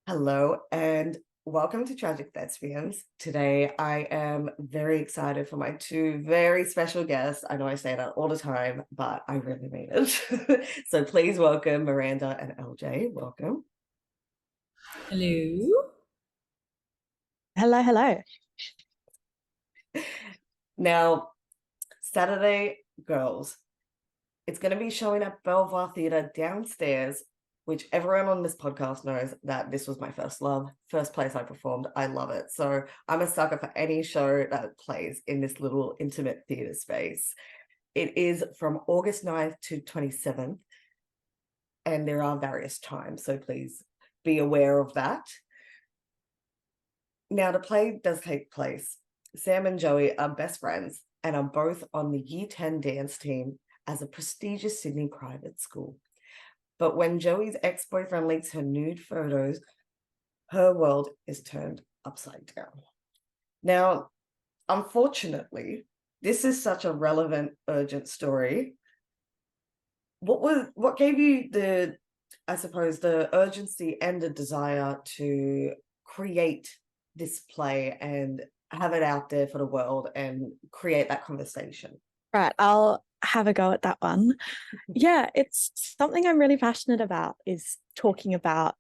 Hello and welcome to Tragic Thespians. Today I am very excited for my two very special guests. I know I say that all the time, but I really mean it. So please welcome Miranda and LJ. Welcome. Hello. Hello, hello. Now, Saturday Girls. It's going to be showing at Belvoir Theatre downstairs, which everyone on this podcast knows that this was my first love, first place I performed. I love it. So I'm a sucker for any show that plays in this little intimate theatre space. It is from August 9th to 27th, and there are various times, so please be aware of that. Now, the play does take place. Sam and Joey are best friends and are both on the Year 10 dance team as a prestigious Sydney private school. But when Joey's ex-boyfriend leaks her nude photos, her world is turned upside down. Now, unfortunately, this is such a relevant, urgent story. What gave you the urgency and the desire to create this play and have it out there for the world and create that conversation? Right, I'll have a go at that one. Yeah, it's something I'm really passionate about, is talking about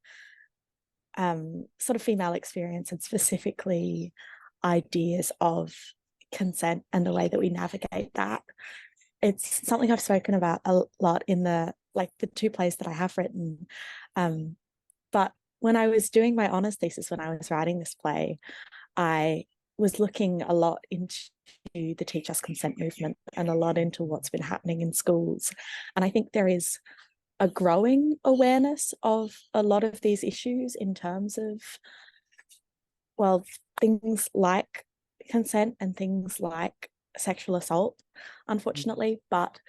sort of female experience and specifically ideas of consent and the way that we navigate that. It's something I've spoken about a lot in the two plays that I have written. But when I was doing my honours thesis, when I was writing this play, I was looking a lot into the Teach Us Consent movement and a lot into what's been happening in schools. And I think there is a growing awareness of a lot of these issues in terms of, well, things like consent and things like sexual assault, unfortunately. But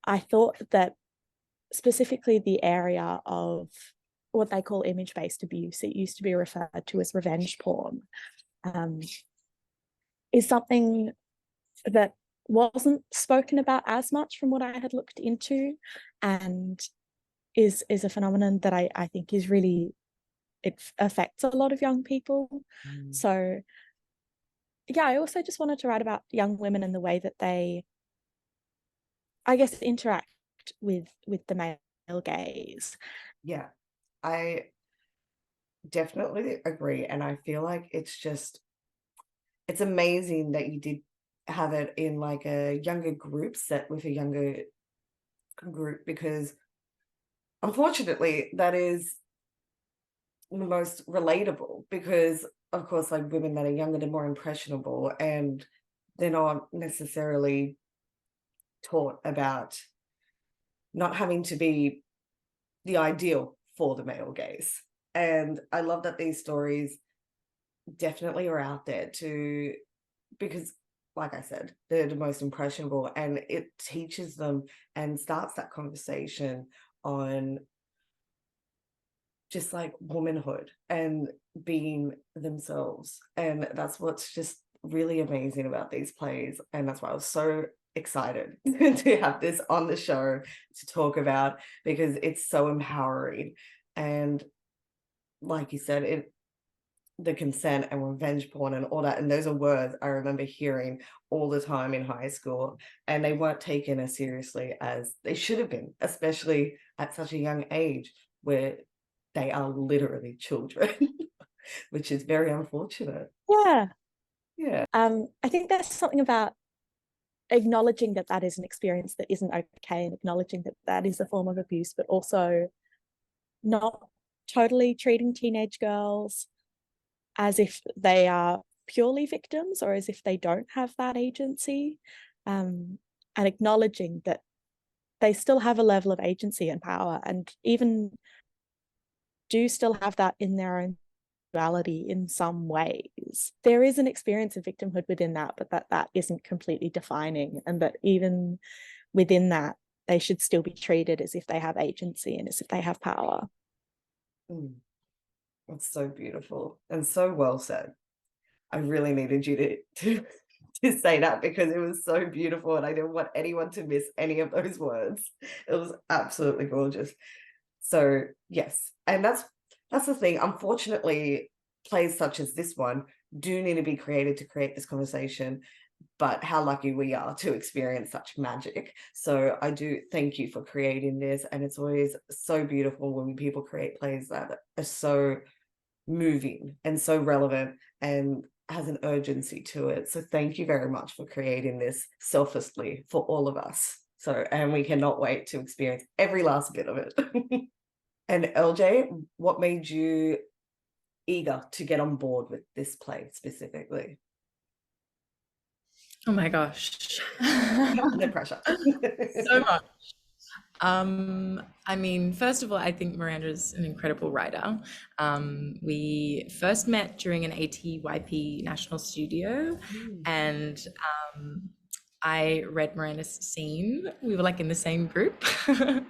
I thought that specifically the area of what they call image-based abuse, it used to be referred to as revenge porn, is something that wasn't spoken about as much from what I had looked into, and is a phenomenon that I think is really, it affects a lot of young people. So yeah, I also just wanted to write about young women and the way that they, I guess, interact with the male gaze. Yeah, I definitely agree. And I feel like it's amazing that you did have it in like a younger group set with a younger group, because unfortunately that is the most relatable, because of course, like, women that are younger, they're more impressionable and they're not necessarily taught about not having to be the ideal for the male gaze. And I love that these stories definitely are out there too, because like I said, they're the most impressionable, and it teaches them and starts that conversation on just like womanhood and being themselves. And that's what's just really amazing about these plays. And that's why I was so excited to have this on the show to talk about, because it's so empowering. And like you said, the consent and revenge porn and all that, and those are words I remember hearing all the time in high school, and they weren't taken as seriously as they should have been, especially at such a young age where they are literally children, which is very unfortunate. Yeah. I think there's something about acknowledging that that is an experience that isn't okay, and acknowledging that that is a form of abuse, but also not totally treating teenage girls as if they are purely victims or as if they don't have that agency, and acknowledging that they still have a level of agency and power, and even do still have that in their own sexuality in some ways. There is an experience of victimhood within that, but that isn't completely defining, and that even within that, they should still be treated as if they have agency and as if they have power. That's so beautiful and so well said. I really needed you to say that, because it was so beautiful and I didn't want anyone to miss any of those words. It was absolutely gorgeous. So yes, and that's That's the thing. Unfortunately, plays such as this one do need to be created to create this conversation, but how lucky we are to experience such magic. So I do thank you for creating this, and it's always so beautiful when people create plays that are so moving and so relevant and has an urgency to it. So thank you very much for creating this selflessly for all of us. So, and we cannot wait to experience every last bit of it. And LJ, what made you eager to get on board with this play specifically? Oh my gosh. No pressure. So much. I mean, first of all, I think Miranda's an incredible writer. We first met during an ATYP National Studio, Mm. and I read Miranda's scene. We were like in the same group, and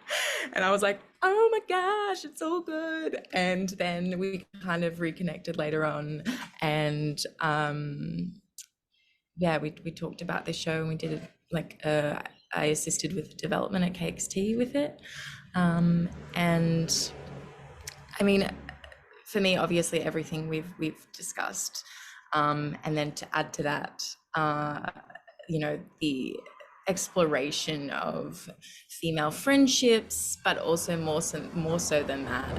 I was like, "Oh my gosh, it's so good!" And then we kind of reconnected later on, and yeah, we talked about this show, and we did I assisted with development at KXT with it, and I mean, for me, obviously, everything we've discussed, and then to add to that, the exploration of female friendships, but also more so than that.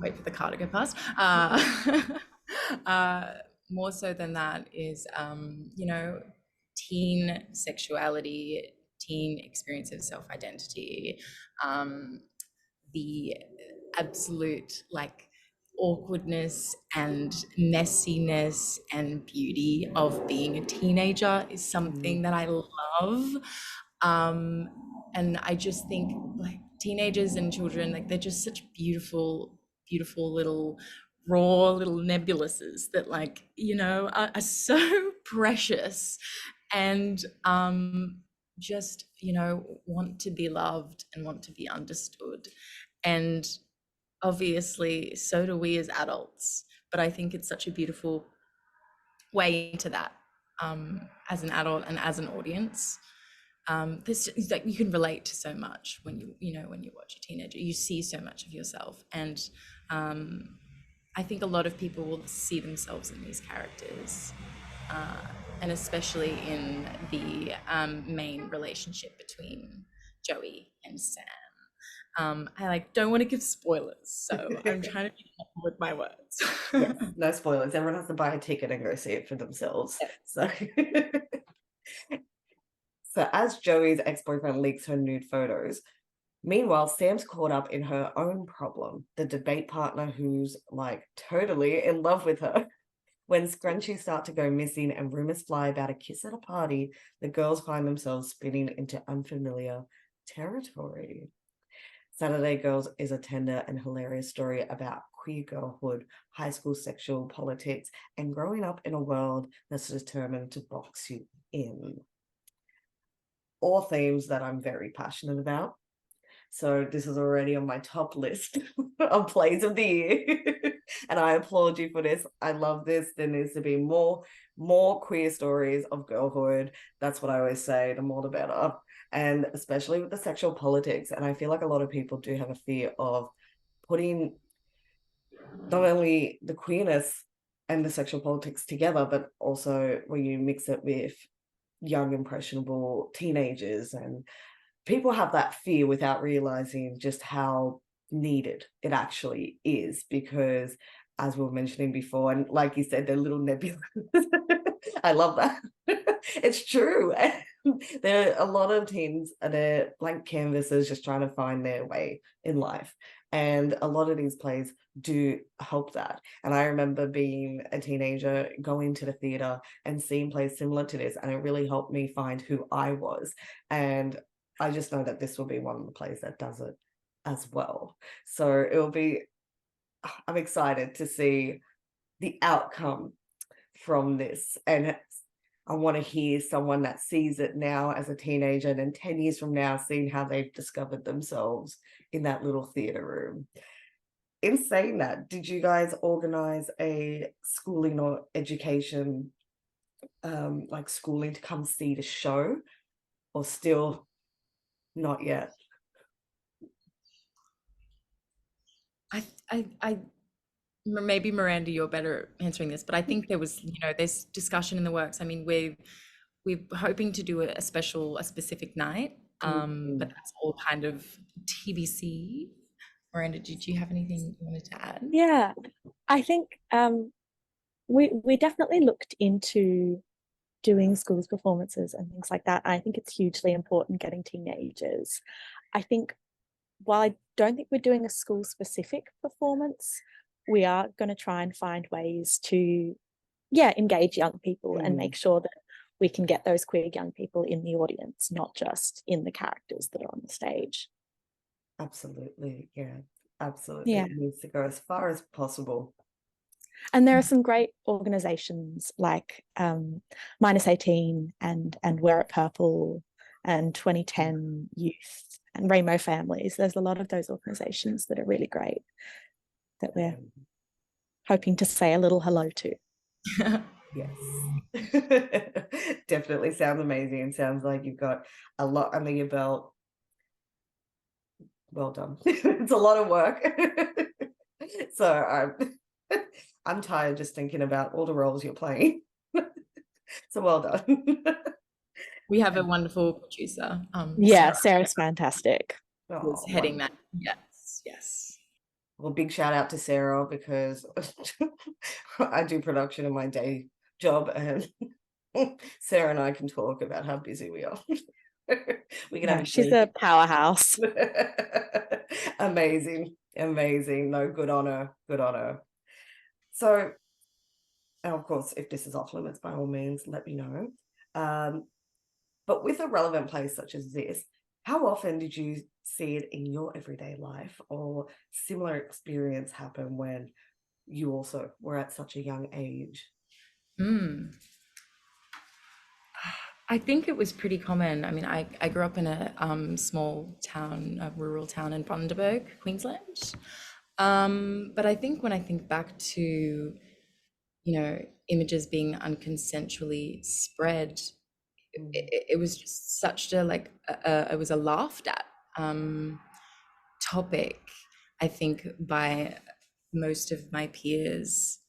Wait for the car to go past. More so than that is, teen sexuality, teen experience of self-identity, the absolute like awkwardness and messiness and beauty of being a teenager is something that I love. And I just think like teenagers and children, like they're just such beautiful, beautiful little raw little nebuluses that are so precious and just want to be loved and want to be understood. And obviously so do we as adults, but I think it's such a beautiful way into that, as an adult and as an audience. This is like you can relate to so much when when you watch a teenager, you see so much of yourself, and I think a lot of people will see themselves in these characters, and especially in the main relationship between Joey and Sam. I don't want to give spoilers, so I'm trying to be careful with my words. Yes, no spoilers. Everyone has to buy a ticket and go see it for themselves. Yeah. So, so as Joey's ex-boyfriend leaks her nude photos, meanwhile, Sam's caught up in her own problem, the debate partner who's like totally in love with her. When scrunchies start to go missing and rumors fly about a kiss at a party, the girls find themselves spinning into unfamiliar territory. Saturday Girls is a tender and hilarious story about queer girlhood, high school sexual politics, and growing up in a world that's determined to box you in. All themes that I'm very passionate about. So this is already on my top list of plays of the year. And I applaud you for this. I love this. There needs to be more queer stories of girlhood. That's what I always say, the more the better. And especially with the sexual politics. And I feel like a lot of people do have a fear of putting not only the queerness and the sexual politics together, but also when you mix it with young, impressionable teenagers, and people have that fear without realizing just how needed it actually is, because as we were mentioning before, and like you said, they're little nebulous. I love that. It's true. There are a lot of teens, they're blank canvases just trying to find their way in life. And a lot of these plays do help that. And I remember being a teenager, going to the theatre and seeing plays similar to this, and it really helped me find who I was. And I just know that this will be one of the plays that does it as well. So I'm excited to see the outcome from this. And I want to hear someone that sees it now as a teenager and then 10 years from now, seeing how they've discovered themselves in that little theatre room. In saying that, did you guys organize a schooling or education, like schooling to come see the show, or still not yet? I maybe Miranda, you're better answering this, but I think there was, there's discussion in the works. I mean, we're hoping to do a specific night, but that's all kind of TBC. Miranda, did you have anything you wanted to add? Yeah, I think we definitely looked into doing schools performances and things like that. I think it's hugely important getting teenagers. I think while I don't think we're doing a school specific performance, we are going to try and find ways to, engage young people and make sure that we can get those queer young people in the audience, not just in the characters that are on the stage. Absolutely. Yeah, absolutely. Yeah. It needs to go as far as possible. And there are some great organizations like Minus 18 and Wear It Purple and 2010 Youth and Rainbow Families. There's a lot of those organizations that are really great that we're hoping to say a little hello to. Yes. Definitely sounds amazing. Sounds like you've got a lot under your belt. Well done. It's a lot of work. So I'm tired just thinking about all the roles you're playing. So well done. We have a wonderful producer. Sarah's fantastic. Who's heading that. Yes. Well, big shout out to Sarah, because I do production in my day job, and Sarah and I can talk about how busy we are. We can have she's a powerhouse. Amazing. No, good on her. So, and of course, if this is off limits, by all means, let me know. But with a relevant play such as this, how often did you see it in your everyday life, or similar experience happen when you also were at such a young age? I think it was pretty common. I mean, I grew up in a small town, a rural town in Bundaberg, Queensland. But I think when I think back to, images being unconsensually spread, it was just such a it was a laughed at topic, I think, by most of my peers.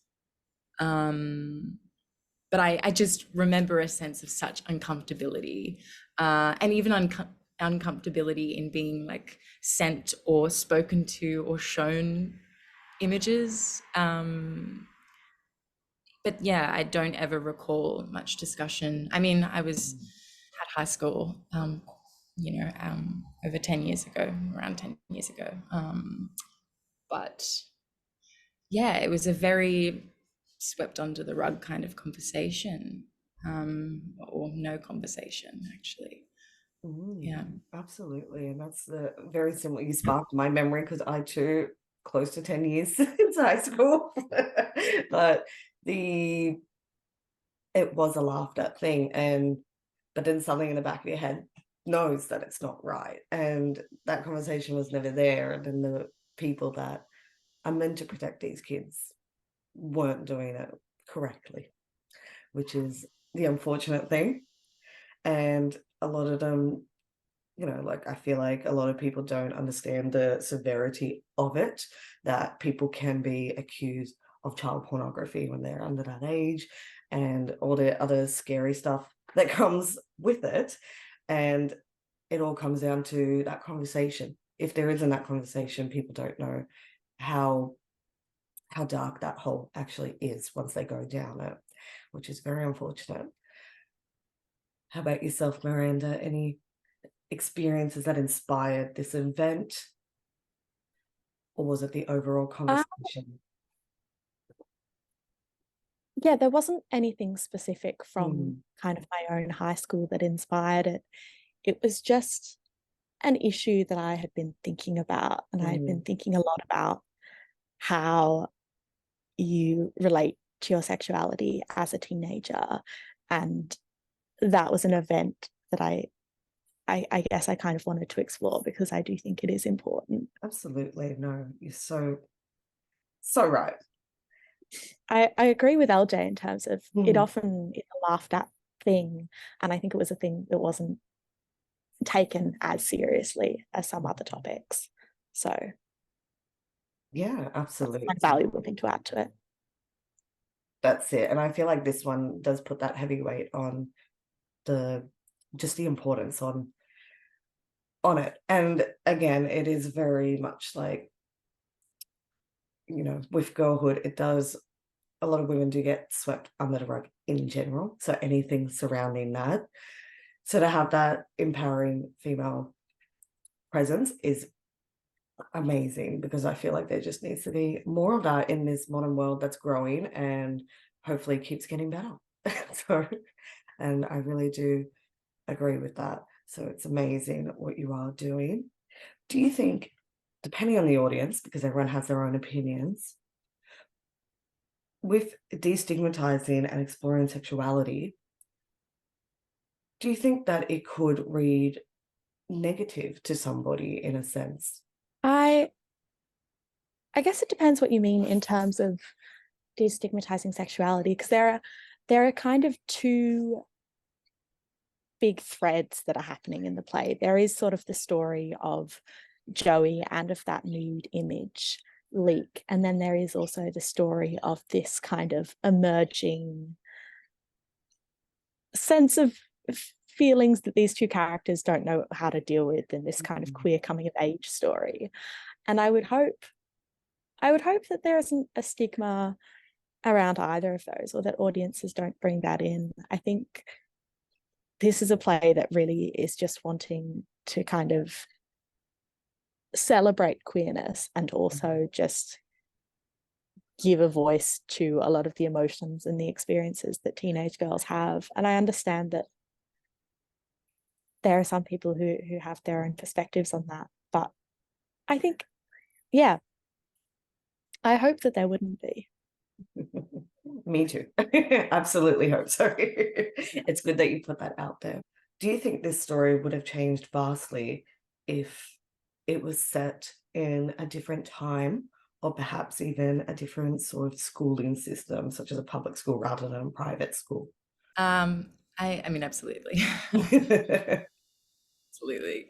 But I just remember a sense of such uncomfortability, and even uncomfortability in being like sent or spoken to or shown images. But yeah, I don't ever recall much discussion. I mean, I was at high school, over 10 years ago, around 10 years ago. But yeah, it was a very swept under the rug kind of conversation, or no conversation, actually. Yeah, absolutely. And that's very similar. You sparked my memory, because I too, close to 10 years since high school. But it was a laughed at thing, but then something in the back of your head knows that it's not right, and that conversation was never there, and then the people that are meant to protect these kids weren't doing it correctly, which is the unfortunate thing. And a lot of them, I feel like a lot of people don't understand the severity of it, that people can be accused of child pornography when they're under that age, and all the other scary stuff that comes with it. And it all comes down to that conversation. If there isn't that conversation, people don't know how dark that hole actually is once they go down it, which is very unfortunate. How about yourself, Miranda? Any experiences that inspired this event, or was it the overall conversation? There wasn't anything specific from kind of my own high school that inspired it. It was just an issue that I had been thinking about, and I had been thinking a lot about how you relate to your sexuality as a teenager. And that was an event that I guess I kind of wanted to explore, because I do think it is important. Absolutely. No, you're so right. I agree with LJ in terms of it often is a laughed at thing, and I think it was a thing that wasn't taken as seriously as some other topics. So Yeah, That's absolutely. a valuable thing to add to it. That's it. And I feel like this one does put that heavy weight on the just the importance on it. And again, it is very much like, you know, with girlhood, it does a lot of women do get swept under the rug in general. So anything surrounding that. So to have that empowering female presence is amazing, because I feel like there just needs to be more of that in this modern world that's growing and hopefully keeps getting better. So, and I really do agree with that. So it's amazing what you are doing. Do you think, depending on the audience, because everyone has their own opinions, with destigmatizing and exploring sexuality, do you think that it could read negative to somebody in a sense? I guess it depends what you mean in terms of destigmatizing sexuality, because there are kind of two big threads that are happening in the play. There is sort of the story of Joey and of that nude image leak, and then there is also the story of this kind of emerging sense of feelings that these two characters don't know how to deal with in this kind of queer coming of age story. And I would hope that there isn't a stigma around either of those, or that audiences don't bring that in. I think this is a play that really is just wanting to kind of celebrate queerness and also just give a voice to a lot of the emotions and the experiences that teenage girls have. And I understand that there are some people who have their own perspectives on that, but I think, yeah, I hope that there wouldn't be. Me too. Absolutely hope so. It's good that you put that out there. Do you think this story would have changed vastly if it was set in a different time, or perhaps even a different sort of schooling system, such as a public school rather than a private school? I mean, absolutely. Absolutely.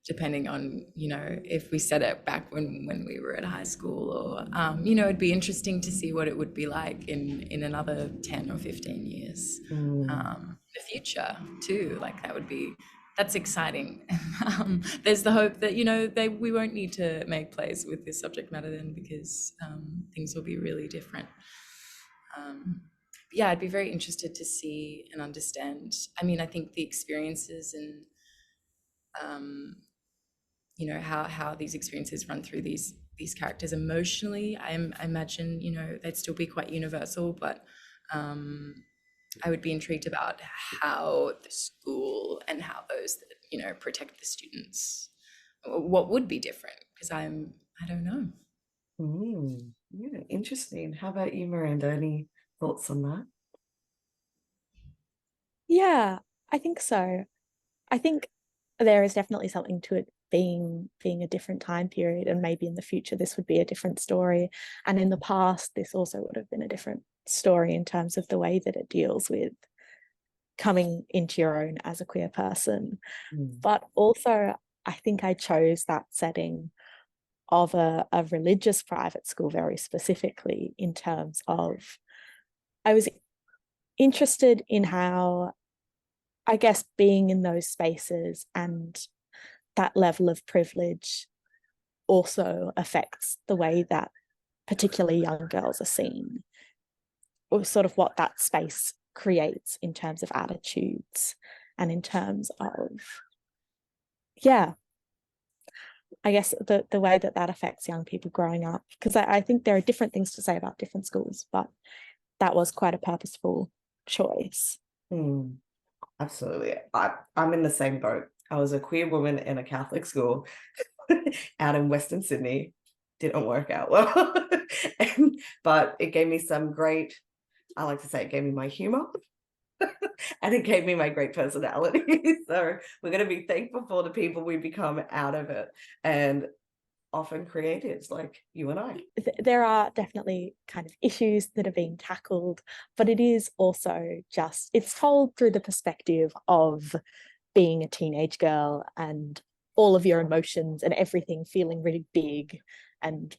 Depending on, if we set it back when we were at high school, or, it'd be interesting to see what it would be like in another 10 or 15 years. The future too, like that's exciting. There's the hope that, we won't need to make plays with this subject matter then, because things will be really different. Yeah, I'd be very interested to see and understand. I mean, I think the experiences and how these experiences run through these characters emotionally, I imagine they'd still be quite universal, but I would be intrigued about how the school and how those that protect the students, what would be different, because I don't know. Yeah, interesting. How about you, Miranda? Any thoughts on that? Yeah, I think so. I think there is definitely something to it being a different time period, and maybe in the future this would be a different story, and in the past this also would have been a different story in terms of the way that it deals with coming into your own as a queer person. But also I think I chose that setting of a religious private school very specifically in terms of I was interested in how, I guess, being in those spaces and that level of privilege also affects the way that particularly young girls are seen, or sort of what that space creates in terms of attitudes and in terms of, yeah, I guess the way that affects young people growing up. Because I think there are different things to say about different schools, but that was quite a purposeful choice. Absolutely. I'm in the same boat. I was a queer woman in a Catholic school out in Western Sydney. Didn't work out well. But it gave me some great, I like to say it gave me my humor. And it gave me my great personality. So we're going to be thankful for the people we become out of it. And often creatives like you and I. There are definitely kind of issues that are being tackled, but it is also just, it's told through the perspective of being a teenage girl and all of your emotions and everything feeling really big, and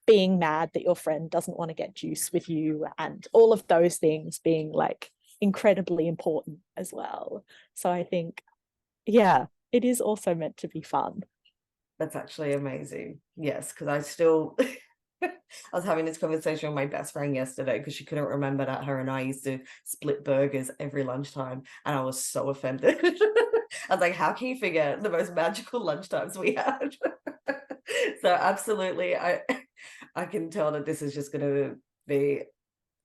being mad that your friend doesn't want to get juice with you, and all of those things being like incredibly important as well. So I think, yeah, it is also meant to be fun. That's actually amazing. Yes, because I still I was having this conversation with my best friend yesterday because she couldn't remember that her and I used to split burgers every lunchtime, and I was so offended. I was like, how can you forget the most magical lunchtimes we had? So absolutely, I can tell that this is just gonna be,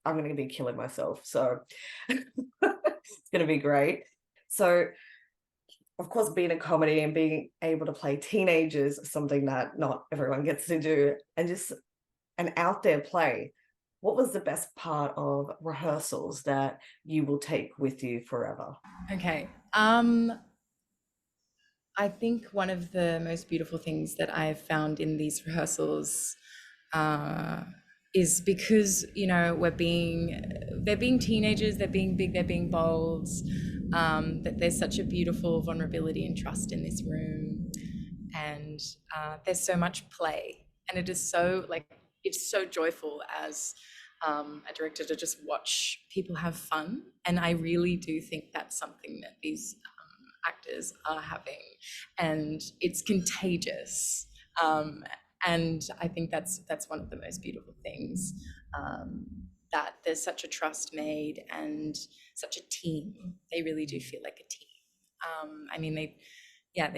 I'm gonna be killing myself. So it's gonna be great. So of course, being a comedy and being able to play teenagers is something that not everyone gets to do, and just an out there play. What was the best part of rehearsals that you will take with you forever? Okay. I think one of the most beautiful things that I've found in these rehearsals uh, is because, you know, they're being teenagers, they're being big, they're being bold, that there's such a beautiful vulnerability and trust in this room. And there's so much play. And it is so, like, it's so joyful as a director to just watch people have fun. And I really do think that's something that these actors are having, and it's contagious. And I think that's one of the most beautiful things, that there's such a trust made and such a team. They really do feel like a team. I mean, they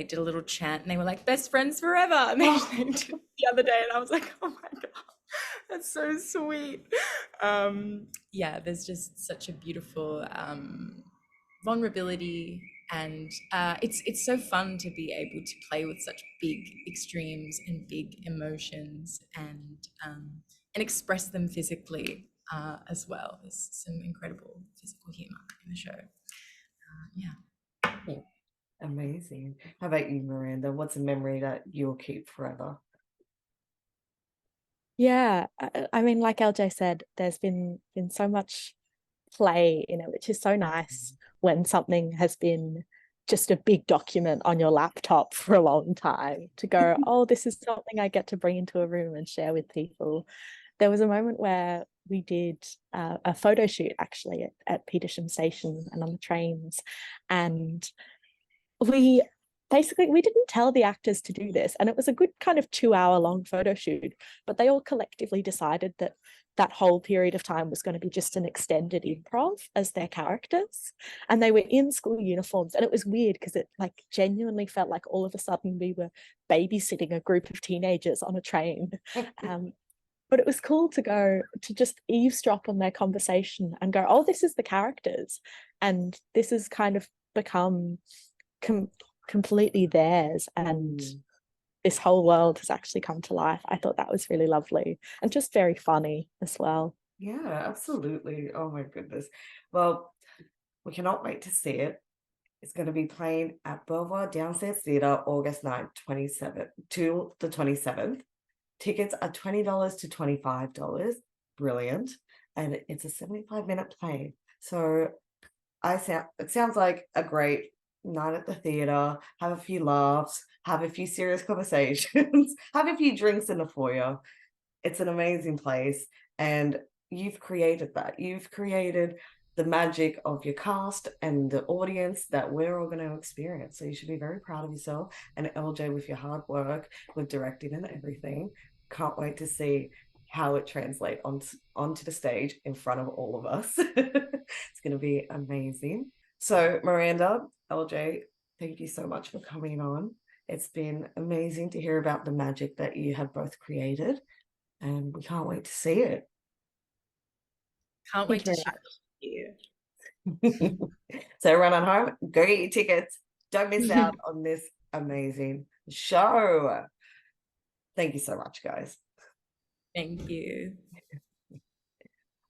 did a little chant and they were like best friends forever. And they did the other day, and I was like, oh my god, that's so sweet. Yeah, there's just such a beautiful vulnerability, and it's so fun to be able to play with such big extremes and big emotions, and express them physically as well. There's some incredible physical humor in the show. Yeah. Amazing. How about you, Miranda? What's a memory that you'll keep forever? Yeah, I mean, like LJ said, there's been so much play in it, which is so nice when something has been just a big document on your laptop for a long time to go, oh, this is something I get to bring into a room and share with people. There was a moment where we did a photo shoot actually at Petersham Station and on the trains, and we didn't tell the actors to do this, and it was a good kind of 2 hour long photo shoot, but they all collectively decided that that whole period of time was going to be just an extended improv as their characters, and they were in school uniforms, and it was weird because it like genuinely felt like all of a sudden we were babysitting a group of teenagers on a train. But it was cool to go to just eavesdrop on their conversation and go, oh, this is the characters, and this has kind of become completely theirs, and this whole world has actually come to life. I thought that was really lovely and just very funny as well. Yeah, absolutely. Oh my goodness. Well, we cannot wait to see it. It's going to be playing at Belvoir Downstairs Theatre August 9th, 27th to the 27th. Tickets are $20 to $25. Brilliant. And it's a 75-minute play. So it sounds like a great night at the theatre. Have a few laughs, have a few serious conversations, have a few drinks in the foyer. It's an amazing place, and you've created that. You've created the magic of your cast and the audience that we're all going to experience. So you should be very proud of yourself, and LJ, with your hard work with directing and everything. Can't wait to see how it translates onto the stage in front of all of us. It's going to be amazing. So Miranda, LJ, thank you so much for coming on. It's been amazing to hear about the magic that you have both created, and we can't wait to see it. Can't Thank wait to you very share much. it with you. So run on home, go get your tickets. Don't miss out on this amazing show. Thank you so much, guys. Thank you.